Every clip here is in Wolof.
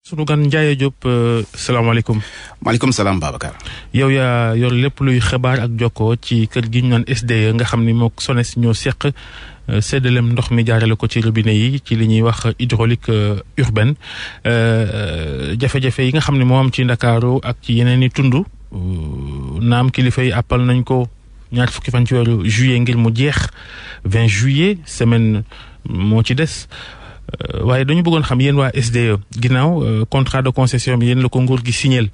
sunu gan Ndiaye Diop salaamaaleykum. maaleykum salaam Babacar. yow yaa yor lépp luy xibaar ak jokkoo ci kër gi ñu naan SDE nga xam ni mook SONES ñoo seq séddaleem ndox mi jaarale ko ci robinet yi ci li ñuy wax hydraulique urbaine jafe-jafe yi nga xam ne moo am ci Ndakaaru ak ci yeneen i tund naam kilifa yi appal nañ ko ñaar fukki fan ci weeru juillet ngir mu jeex 20 juillet semaine moo ci des. waaye dañu bëggoon xam yéen waa SDE ginnaaw contrat de concession bi yéen la ko nguur gi signeel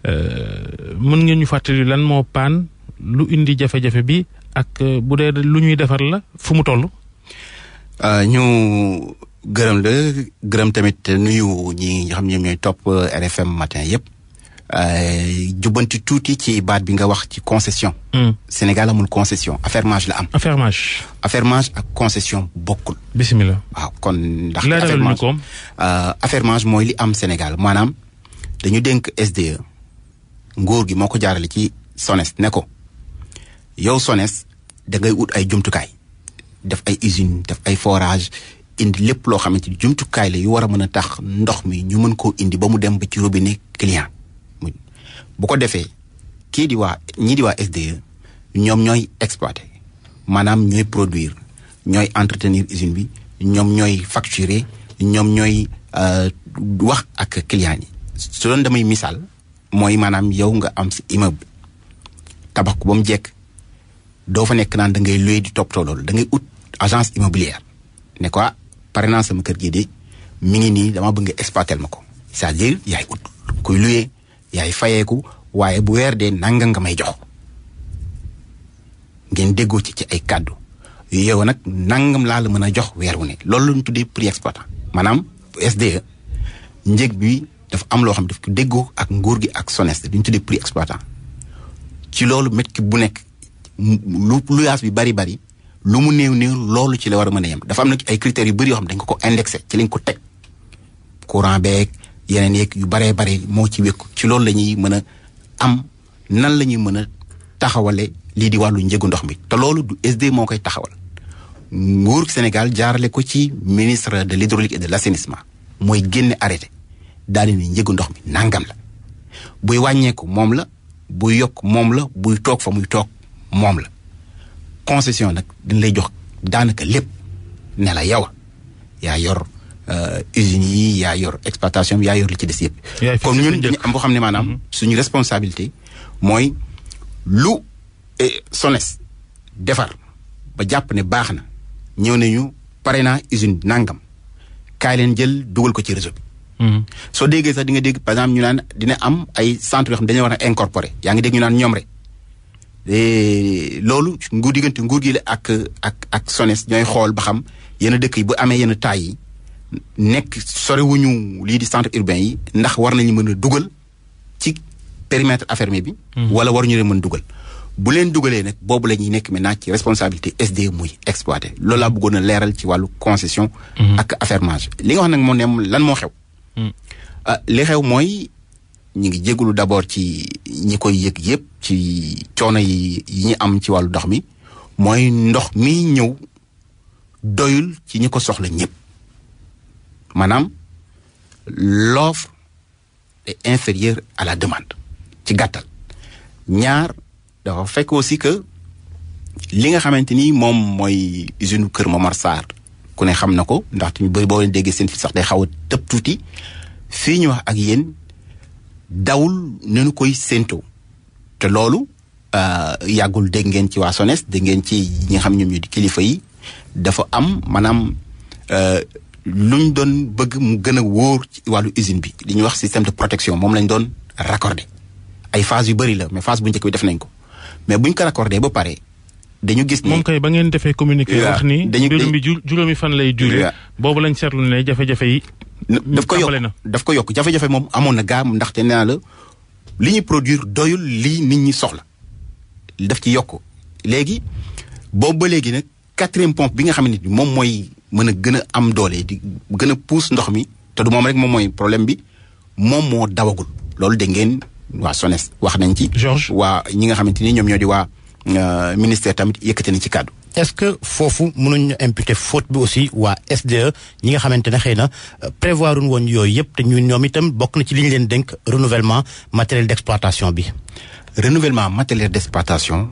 mën ngeen ñu fàttali lan moo paan lu indi jafe-jafe bi ak bu dee lu ñuy defar la fu mu toll. ñu gërëm tamit nuyu ñi nga xam ne ñooy topp RFM matin yëpp jubbanti tuuti ci baat bi nga wax ci concession. Sénégal amul concession affermage la am. affermage ak concession bokkul. bisimilah. waaw kon ndax. affermage mooy li am Sénégal maanaam dañu dénk SDE nguur gi moo ko jaarale ci SONES ne ko yow SONES da ngay ut ay jumtukaay def ay usine def ay forage indi lépp loo xamante ni jumtukaay la yu war a mën a tax ndox mi ñu mën koo indi ba mu dem ba ci robinet client bu ko defee ñii di waa SDE ñoom ñooy exploiter maanaam ñooy produire ñooy entretenir usine bi ñoom ñooy facturer ñoom ñooy wax ak client yi su doon damay misaal mooy maanaam yow nga am si immeuble tabax ko ba mu jekk doo fa nekk naan da ngay louer di toppatoo loolu da ngay ut agence immobilière ne ko pare naa sama kër gi de mi ngi nii dama bëgg nga exploiter ma ko c'est-à-dire yaay ut kuy louer yaay fayeeku waaye bu weer dee nanga nga may jox ngeen déggoo ci ay kàddu yow nag nangam laa la mën a jox weer wu ne loolu la ñu tuddee prix exploitant maanaam SDE njëg bi dafa am loo xam daf ko déggoo ak nguur gi ak SONES du ñu tuddee prix exploitant ci loolu mètre cube bu nekk lu luyaas bi bari lu mu néew loolu ci la war a mën a yem dafa am nag ay critères yu bëri yoo xam dañ ko indexé ci lañ ko teg courant beeg yeneen yeeg yu baree bare moo ci wékku ci loolu la ñuy mën a am nan la ñuy mën a taxawale lii di wàllu njëgu ndox mi te loolu du SDE moo koy taxawal nguur Sénégal jaarale ko ci ministre de l'hydraulique et de l'assainissement mooy génne arrêté daal di ne njëgu ndox mi nangam la buy wàññeeku moom la buy yokk moom la buy toog fa muy toog moom la concession nag dañ lay jox daanaka lépp ne la yow yaa yor usines yi yaa yor exploitation bi yaa yor li ci des yëpp comme ñun dañu am boo xam ne maanaam suñu responsabilité mooy lu SONES defar ba jàpp ne baax na ñëw nañu pare naa usine nangam kaay leen jël dugal ko ci réseau bi soo déggee sax di nga dégg par exemple ñu naan dina am ay centres yoo xam ne dañoo war a incorporer yaa ngi dégg ñu naan ñoom rek loolu diggante nguur gi la ak SONES ñooy xool ba xam yenn dëkk yi bu amee yenn taay yi nekk sorewuñu lii di centre urbain yi ndax war nañu mën a dugal ci périmètre affermé bi wala waruñu leen mën dugal bu leen dugalee nag boobu la ñuy nekk maintenant ci responsabilité SDE muy exploité loolu laa bëggoon a leeral ci wàllu concession ak affermage li nga wax nag moo ne lan moo xew li xew mooy ñu ngi jégalu d'abord ci ñi koy yëg yëpp ci coono yi ñu am ci wàllu ndox mi mooy ndox mi ñëw doyul ci ñi ko soxla ñëpp maanaam l'offre est inférieure à la demande ci gàttal ñaar dafa fekk aussi que li nga xamante ni moom mooy usine Kër Momar Sarr ku ne xam na ko ndaxte ñu bëri boo leen déggee seen fi sax day xaw a tëb tuuti fii ñu wax ak yéen dawul nañu koy séentoo te loolu yàggul dégg ngeen ci waa SONES dégg ngeen ci ñi nga xam ñoom ñu di kilifa yi dafa am maanaam luñ doon bëgg mu gën a wóor ci wàllu usine bi li ñuy wax système de protection moom lañ doon raccordé ay phase yu bëri la mais phase bu njëkk bi def nañ ko mais buñ ko raccordé ba pare dañu gis ni moom kay ba ngeen defee communiqué wax ni mbirum bi juróomi fan lay duré boobu lañ seetlu ne jafe-jafe yi daf ko yokk jafe-jafe moom amoon na gaa ndaxte nee naa la li ñuy produire doyul lii nit ñi soxla daf ci yokk léegi boobu ba léegi nag 4e pompe bi nga xam ne moom mooy mën a gën a am doole di gën a pousse ndox mi te du moom rek moom mooy problème bi moom moo dawagul loolu dégg ngeen waa SONES wax nañ ci waa ñi nga xamante ni ñoom ñoo di waa ministère tamit yëkkati nañ ci kàddu est-ce que foofu mënuñu imputer faute bi aussi waa SDE ñi nga xamante ne xëy na prévoir woon yooyu yëpp te ñoom itam bokk na ci li ñu leen dénk renouvellement matériel d'exploitation bi. renouvellement matériel d'exploitation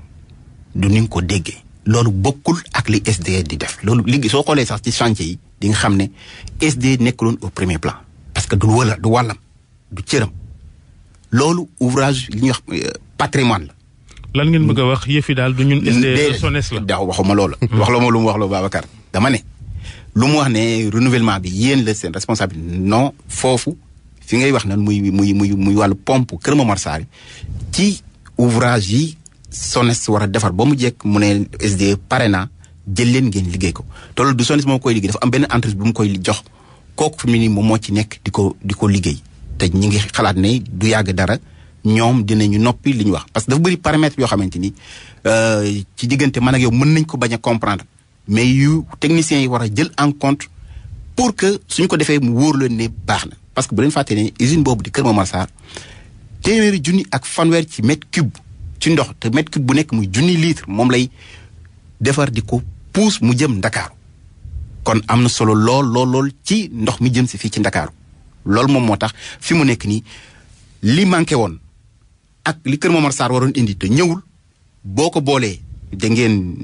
du ni nga ko déggee. loolu bokkul ak li SDE di def loolu liggéey soo xoolee sax ci chantier yi di nga xam ne SDE nekkuloon au premier plan. parce que du wàllam du cëram loolu ouvrage li ñuy wax patrimoine la. lan ngeen bëgg a wax yëfi daal du ñun SDE SONES la. daaw waxuma loolu. wax la ma lu mu wax la Babacar. dama ne lu mu wax ne renouvellement bi yéen la seen responsabilité non foofu fi ngay wax nan muy wàllu pompe Kër Momar Sarr ci ouvrage yi SONES war a defar ba mu jekk mu ne SDE pare naa jël leen ngeen liggéey ko te loolu du SONES moo koy liggéey dafa am benn entreprise bu mu koy jox kooku fi mu ne nii moom moo ci nekk di ko liggéey te ñi ngi xalaat ne du yàgg dara. ñoom dinañu noppi li ñu wax parce que dafa bëri paramètres yoo xamante ni ci diggante man ak yow mën nañ ko bañ a comprendre mais yu techniciens yi war a jël en compte pour que suñu ko defee mu wóor leen ne baax na. parce que bu leen fàtte ne usine boobu di Kër Momar Sarr téeméeri junni ak fanweer ci mètre cube ci ndox te mètre cube bu nekk muy junni litre moom lay defar di ko pousse mu jëm Ndakaaru kon am na solo lool ci ndox mi jëm si fii ci Ndakaaru loolu moom moo tax fi mu nekk nii li manqué woon. ak li Kër Momar Sarr waroon indi te ñëwul boo ko boolee da ngeen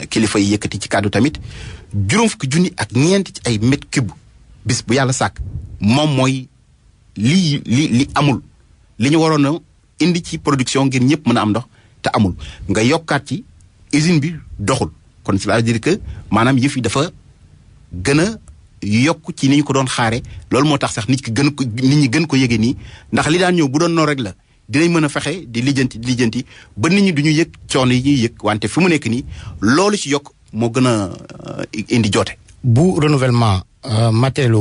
kilifa yi yëkkati ci kàddu tamit 50 ak ñeent ci ay mètre cube bis bu yàlla sàkk moom mooy li amul li ñu waroon a indi ci production ngir ñëpp mën a am ndox te amul nga yokkaat ci usine bi doxul kon cela veut dire que maanaam yëf yi dafa gën a yokk ci ni ñu ko doon xaare loolu moo tax sax nit ñi gën ko yëgee nii ndax li daan ñëw bu doon noonu rek la dinañ mën a fexe di lijjanti ba nit ñi du ñu yëg coono yi ñuy yëg wante fi mu nekk nii loolu ci yokk moo gën a indi joote. bu renouvellement matériel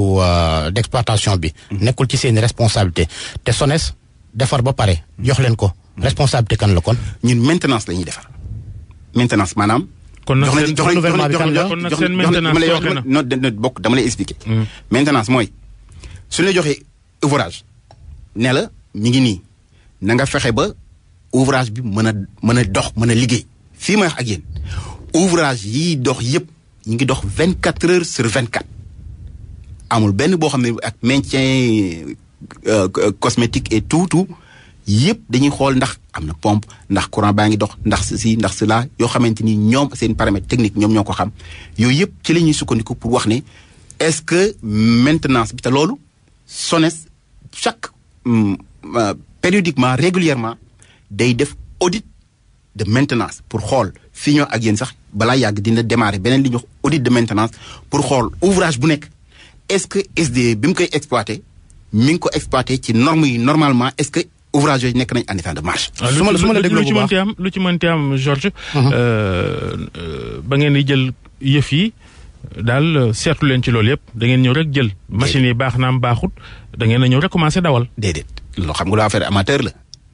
d'exploitation bi. nekkul ci seen responsabilité te SONES defar ba pare jox leen ko. responsabilité kan la kon. ñun maintenance la ñuy defar maintenance maanaam. kon nag seen renouvellement bi kan la kon nag seen maintenance sooxe na bokk dama lay expliquer. maintenance mooy su ñu la joxee ouvrage ne la mi ngi nii. na nga fexe ba ouvrage bi mën a dox mën a liggéey fii may wax ak yéen ouvrage yiy dox yëpp ñu ngi dox 24 heures sur 24 amul benn boo xam ne ak maintien cosmétique et tout yëpp dañuy xool ndax am na pompe ndax courant baa ngi dox ndax ceci ndax cela yoo xamante ni ñoom seen paramètre technique ñoom ñoo ko xam yooyu yëpp ci la ñuy sukkandiku pour wax ne est-ce que maintenance bi te loolu SONES chaque périodiquement régulièrement day def audit de maintenance pour xool fii ñoo ak yéen sax balaa yàgg dina démarrer beneen li ñuy wax audit de maintenance pour xool ouvrage bu nekk est-ce que SDE bi mu koy exploité mi ngi ko exploité ci normes yi normalement est-ce que ouvrage yooyu nekk nañ en état de marche. su ma la dégloo bu baax lu ci mënti am Georges. ba ngeen di jël yëf yi daal seetlu leen ci loolu yëpp da ngeen ñëw rek jël. machine yi baax naam baaxut da ngeen a ñëw rek commencé dawal. déedéet loo xam nga loo affaire amateur la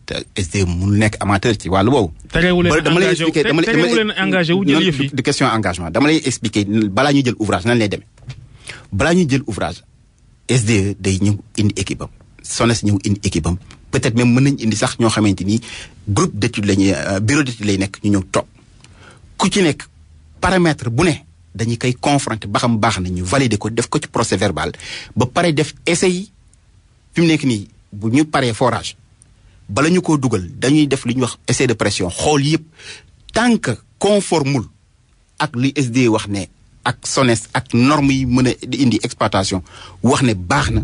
te SDE mënul nekk amateur ci wàllu boobu. terewu leen engagé wu jël yëf yi de question engagement dama lay expliquer balaa ñuy jël ouvrage nan lay demee balaa ñuy jël ouvrage SDE day ñëw indi équipe am SONES ñëw indi équipe am peut-être même mën nañ indi sax ñoo xamante ni groupe d'étude lañuy bureau d'étude lay nekk ñu ñëw toog ku ci nekk paramètre bu ne dañuy koy confronter ba xam baax na ñu valider ko def ko ci procès verbal ba pare def essai yi fi mu nekk nii bu ñu paree forage bala ñu koo dugal dañuy def li ñuy wax essai de pression xool yëpp tant que conformul ak li SDE wax ne ak SONES ak normes yi mën a indi exploitation wax ne baax na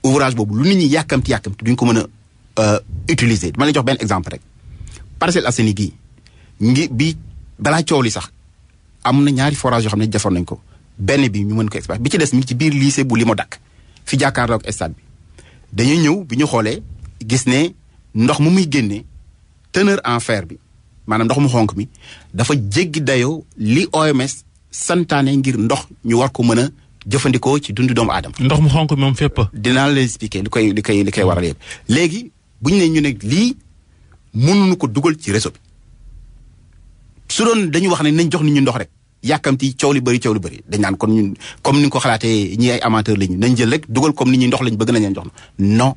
ouvrage boobu lu nit ñi yàkkamti duñ ko mën a utiliser dama lay jox benn exemple rek Parcelles Assainies gii ngi bi balaa coow li sax am na ñaari forage yoo xam ne defoon nañ ko benn bi ñu mën ko exploiter bi ci des mi ngi ci biir lycée bu Limodak fi jàkkaarloo ak stade bi dañuy ñëw bi ñu xoolee gis ne ndox mu muy génnee teneur en fer bi maanaam ndox mu xonk mi dafa jéggi dayoo li OMS santaane ngir ndox ñu war ko mën a jëfandikoo ci dundu doomu aadama. ndox mu xonk moom fépp. dinaa la expliquer li koy waral yëpp léegi bu ñu ne ñu ne lii mënuñu ko dugal ci réseau bi su doon dañu wax ne nañ jox nit ñu ndox rek yàkkamti coow li bëri dañ naan kon ñun comme ni nga ko xalaatee ñi ay amateur lañu nañ jël rek dugal comme nit ñi ndox lañ bëgg nañ leen jox non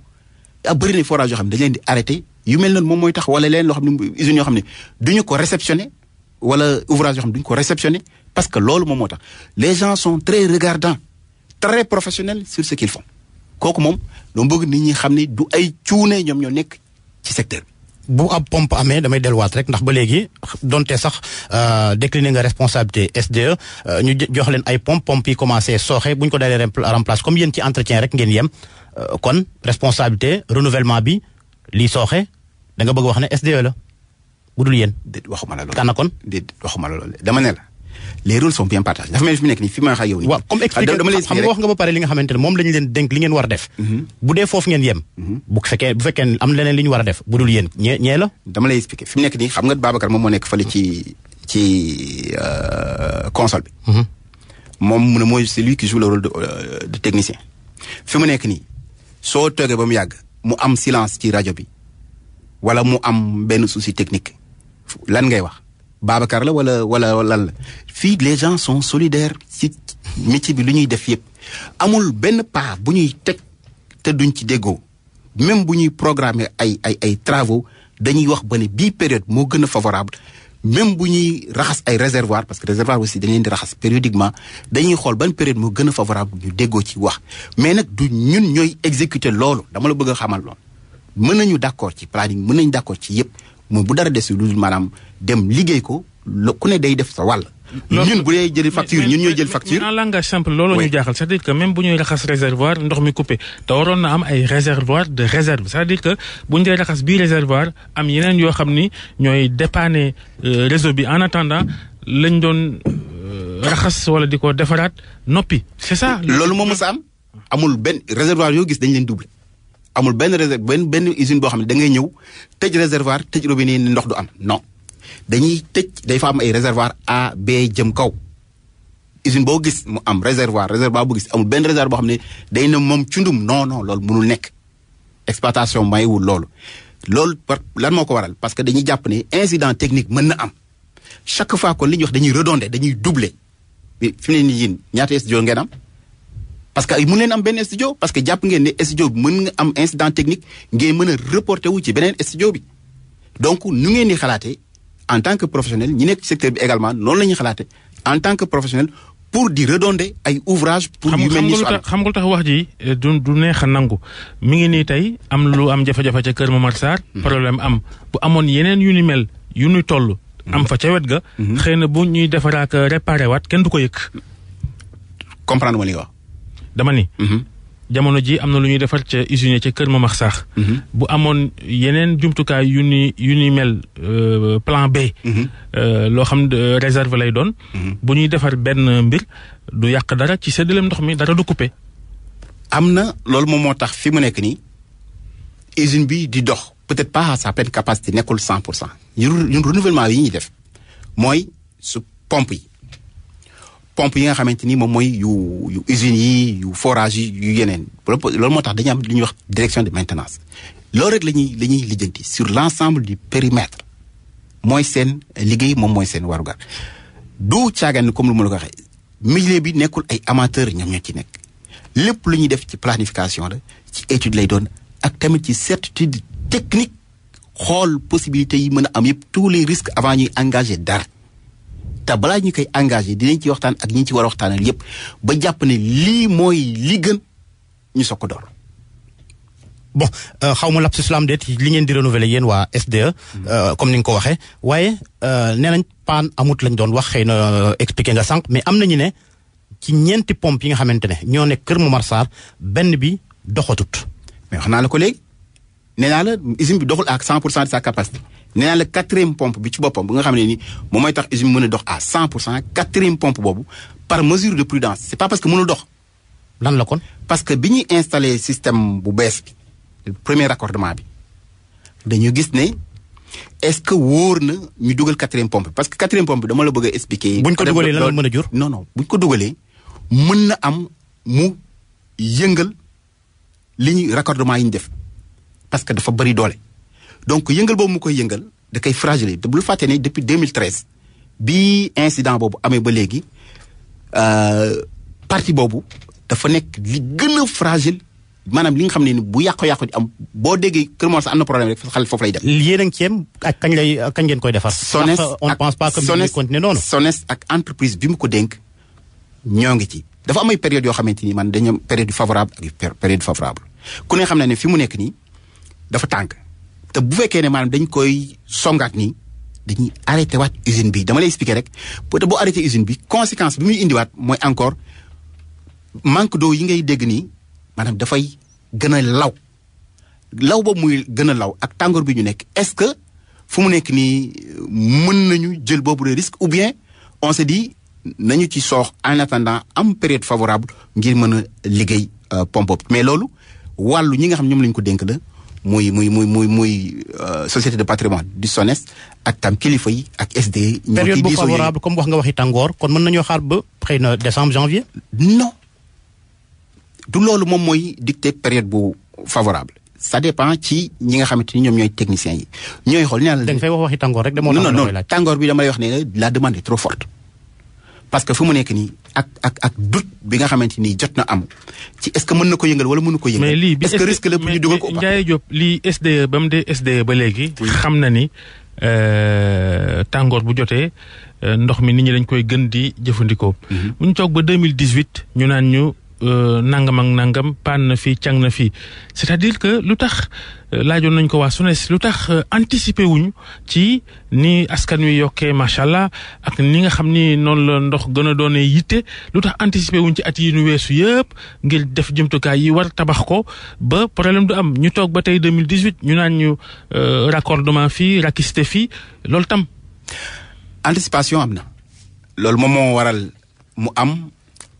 bëri na forage yoo xam ne dañ leen di arrêté yu mel noonu moom mooy tax wala leen loo xam ne usines yoo xam ne duñu ko réceptionné wala ouvrage yoo xam duñ ko réceptionner parce que loolu moom moo tax les gens sont très regardants très professionnels sur ce qu'ils font kooku moom dama bëgg nit ñi xam ne du ay cuune ñoom ñoo nekk ci secteur bi. bu ab pompe amee damay delluwaat rek ndax ba léegi donte sax décliné nga responsabilité SDE ñu jox leen ay pompe yi commencé sooxe bu ñu ko dalee remplace comme yéen ci entretien rek ngeen yem kon responsabilité renouvellement bi lii sooxe da nga bëgg wax ne SDE la bu dul yéen. déet waxuma la loolu. kan kon déet waxuma la loolu dama ne la les rôles sont bien partagés dafa mel ni fi mu nekk nii fi ma wax ak yow nii. waaw comme expliqué xam nga wax nga ba pare li nga xamante ne moom lañu leen dénk li ngeen war a def. bu dee foofu ngeen yem. bu fekkee am leneen li ñu war a def bu dul yéen ñee la. dama lay expliquer fi mu nekk nii xam nga Babacar moom moo nekk fële ci console bi. moom mu ne mooy c'est lui qui joue le rôle de technicien. fi mu nekk nii soo toogee ba mu yàgg mu am silence ci rajo bi wala mu am benn souci technique lan ngay wax. Babacar la wala lan la fii les gens sont solidaires ci métier bi lu ñuy def yëpp amul benn pas bu ñuy teg te duñ ci déggoo même bu ñuy programmer ay travaux dañuy wax ba ne bii période moo gën a favorable même bu ñuy raxas ay réservoir parce que réservoir aussi dañ leen di raxas périodiquement dañuy xool ban période moo gën a favorable ñu déggoo ci wax mais nag du ñun ñooy exécuter loolu dama la bëgg a xamal loolu mën nañu d'accord ci planning mën nañu d'accord ci yëpp moom bu dara des lu maanaam dem liggéey ko ku ne day def sa wàll. ñun bu dee jël facture ñun ñooy jël facture. mais en langage simple loolu ñu jaaxal c'est-à-dire que même bu ñuy raxas réservoir ndox mi coupé te waroon na am ay réservoir de réserve c'est-à-dire que bu ñu dee raxas bii réservoir am yeneen yoo xam ni ñooy dépanner réseau bi en attendant lañ doon raxas wala di ko defaraat noppi c'est ça. loolu moom mës a am amul benn réservoir yoo gis dañ leen doubler. amul benn benn usine boo xam ne da ngay ñëw tëj réservoir tëj robinet ni ndox du am non dañuy tëj day fa am ay réservoir A B jëm kaw usine boo gis mu am réservoir boo gis amul benn réservoir boo xam ne day na moom cundum non loolu mënul nekk exploitation mayiwul loolu par lan moo ko waral parce que dañuy jàpp ne incident technique mën na am chaque fois kon li ñuy wax dañuy redonder dañuy doubler fi mu ne nii yéen ñaata studio ngeen am parce que ay mën leen am benn studio parce que jàpp ngeen ne studio bi mën nga am incident technique ngeen mën a reporter wu ci beneen studio bi donc nu ngeen di xalaatee en tant que professionnel ñi nekk ci secteur bi également noonu la ñuy xalaatee en tant que professionnel pour di redonder ay ouvrage pour yu mel ni xam nga lu tax wax ji du neex a nangu mi ngi nii tey am lu am jafe-jafe ca Kër Momar Sarr problème am bu amoon yeneen yu ni mel yu ni toll am fa ca wet ga xëy na bu ñuy defaraak réparé waat kenn du ko yëg comprendre ma li nga wax dama ni jamono ji am na lu ñuy defar ca usine ca Kër Momar Sarr bu amoon yeneen jumtukaay yu ni mel plan B loo xam ne réserve lay doon bu ñuy defar benn mbir du yàq dara ci séddaleem ndox mi dara du coupé am na loolu moom moo tax fi mu nekk nii usine bi di dox peut-être pas à sa pleine capacité nekkul 100% ñun renouvellement yi ñuy def mooy su pompe yi nga xamante ni moom mooy yu usines yi yu forage yi yu yeneen loolu moo tax dañu am li ñuy wax direction de maintenance loolu rek la ñuy lijjanti sur l'ensemble du périmètre mooy seen liggéey moom mooy seen warugar du caagaan comme lu ma la ko waxee milieu bi nekkul ay amateurs ñoom ñoo ci nekk lépp lu ñuy def ci planification la ci étude lay doon ak tamit ci certitude technique xool possibilités yi mën a am yëpp tous les risques avant ñuy engager dara te balaa ñu koy engagé dinañ ci waxtaan ak ñi ci war a waxtaanal yépp ba jàpp ne lii mooy li gën ñu soog ko door. bon xaw ma lapsus lam déet li ngeen di renouveler yéen waa SDE. comme ni nga ko waxee waaye nee nañ paan amut lañ doon wax xëy na expliqué nga sànq mais am nañu ne ci ñeenti pompe yi nga xamante ne ñoo nekk Kër Momar Sarr benn bi doxatut. mais wax naa la ko léegi nee naa la usine bi doxul à 100% de sa capacité. nee naa la 4e pompe bi ci boppam bu nga xam ne ni moom mooy tax usine mën a dox à 100% 4e pompe boobu par mesure de prudence c'est pas parce que mënul dox. lan la kon. parce que bi ñuy installé système bu bees bi premier raccordement bi dañu gis ne est-ce que wóor na ñu dugal 4e pompe parce que 4e pompe bi dama la bëgg a expliquer. buñ ko dugalee lan la mën a jur. non buñ ko dugalee mën na am mu yëngal li ñuy raccordement yi ñu def parce que dafa bari doole. donc yëngal boobu mu koy yëngal da koy fragile te bul fàtte ne depuis 2013 bi incident boobu amee ba léegi partie boobu dafa nekk li gën a fragile maanaam li nga xam ne bu yàqu-yàqu di am boo déggee Kër Mor sax am na problème rek xale foofu lay dem. yéen a ngi ceeb ak kañ ngeen koy defar. SONES on pense pas que mu continuer noonu. SONES ak entreprise bi mu ko dénk ñoo ngi ci. dafa am ay période yoo xamante ni man dañu am période favorable ak période favorable ku ne xam na ne fi mu nekk nii dafa tànk te bu fekkee ne maanaam dañ koy songaat nii dañuy arrêté waat usine bi dama lay expliquer rek peut-être boo arrêté usine bi conséquence bi muy indiwaat mooy encore manque d'eau yi ngay dégg nii maanaam dafay gën a law boobu muy gën a law ak tàngoor bi ñu nekk est-ce que fu mu nekk nii mën nañu jël boobu de risque ou bien on se dit nañu ci soox en attendant am période favorable ngir mën a liggéey pompe mais loolu wàllu ñi nga xam ñoom lañu ko dénk la muy société de patrimoine du SONES ak tam kilifa yi ak SDE. période bu favorable comme wax nga waxi tàngoor kon mën nañoo xaar ba xëy na décembre janvier. non du loolu moom mooy dicter période bu favorable ça dépend ci ñi nga xamante ni ñoom ñooy techniciens yi ñooy xool. da nga fay wax waxi tàngoor rek. non tàngoor bi dama lay wax ne la demande est trop forte. parce que fu mu nekk nii ak doute bi nga xamante ni jot na am ci est-ce que mën na ko yëngal wala mënu ko yëngal. mais lii est-ce que risque la pour ñu dugal ko. Ndiaye Diop lii SDE ba mu dee SDE ba léegi. xam na ni tàngoor bu jotee ndox mi nit ñi dañ koy gën di jëfandikoo. bu ñu toog ba 2018 ñu naan ñu nangam ak nangam paan na fii càng na fii c'est-à-dire que lu tax laajoon nañ ko waa SONES lu tax anticiper wuñ ci ni askan wi yokkee macha allah ak ni nga xam ni noonu la ndox gën a doonee yitte lu tax anticiper wuñ ci at yi nu weesu yëpp ngir def jumtukaay yi war tabax ko ba problème du am ñu toog ba tey 2018 ñu naan ñu raccordement fii rakiste fii loolu tam. anticipation am na loolu moom moo waral mu am.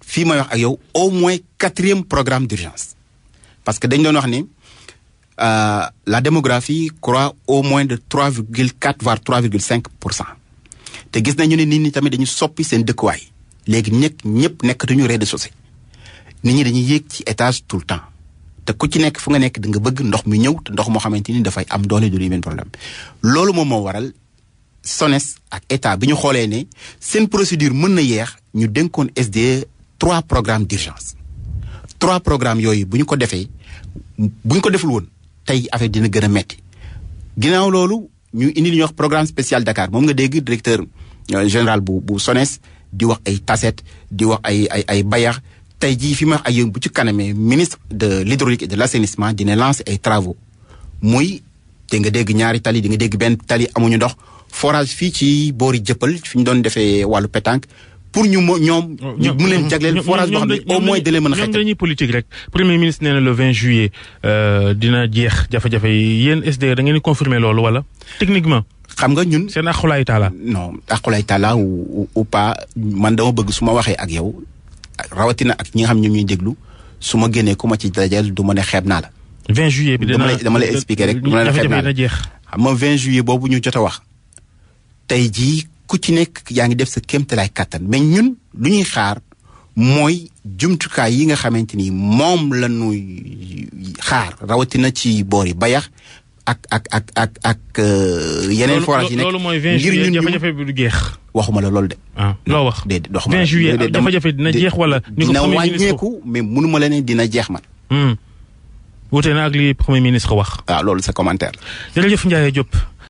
fii may wax ak yow au moins 4e programme d'urgence parce que dañ doon wax ni la démographie croît au moins de 3,4 voire 3,5%. te gis nañu ne nit ñi tamit dañu soppi seen dëkkuwaay léegi ñëpp nekkatuñu rez-de-chaussée nit ñi dañuy yéeg ci étage tout le temps te ku ci nekk fu nga nekk da nga bëgg ndox mi ñëw te ndox moo xamante ni dafay am doole du benn problème loolu moom moo waral SONES ak état bi ñu xoolee ne seen procédure mën na yeex ñu dénkoon SDE 3 programmes d'urgence 3 programmes yooyu bu ñu ko defee bu ñu ko deful woon tey affaire dina gën a metti ginnaaw loolu ñu indi li ñuy wax programme spécial Dakar moom nga dégg directeur général bu SONES di wax ay TACET di wax ay bayax tey jii fi ma wax ak yéen bu ci kanamee ministre de l'hydraulique et de l'assainissement dina lancer ay travaux muy te nga dégg ñaari tali di nga dégg benn tali amuñu ndox forage fii ci boori jëppal fi ñu doon defee wàllu pétanque pour ñu ñoom mu leen jagleel forage boo xam ne au moins da leen mën a xeetal. ñoom dañuy politique rek premier ministre nee na le 20 juillet dina jeex jafe-jafe yi yéen SDE da ngeen di confirmer loolu wala techniquement. xam nga ñun seen aqulaay taala. non aqulaay taala ou pas man dama bëgg su ma waxee ak yow rawatina ak ñi nga xam ñoom ñuy déglu su ma génnee ku ma ci dajal du ma ne xeeb naa la. 20 juillet bi dama lay expliquer rek. du ma ne xeeb naa la jeex. xam nga 20 juillet boobu ñu jot a wax tey jii. ku ci nekk yaa ngi def sa kéemtalaay kattan mais ñun lu ñuy xaar mooy jumtukaay yi nga xamante ni moom la ñuy xaar rawatina ci boori bayax ak yeneen forage yi nekk loolu mooy 20 juillet jafe-jafe bi du jeex. waxuma la loolu de. loo wax déedéet waxuma 20 juillet jafe-jafe dina jeex wala. ni ko dina premier ministre wàññeeku mais mënuma la ne dina jeex man. wute na ak li premier ministre wax. waaw loolu sa commentaire la. jërëjëf Ndiaye Diop.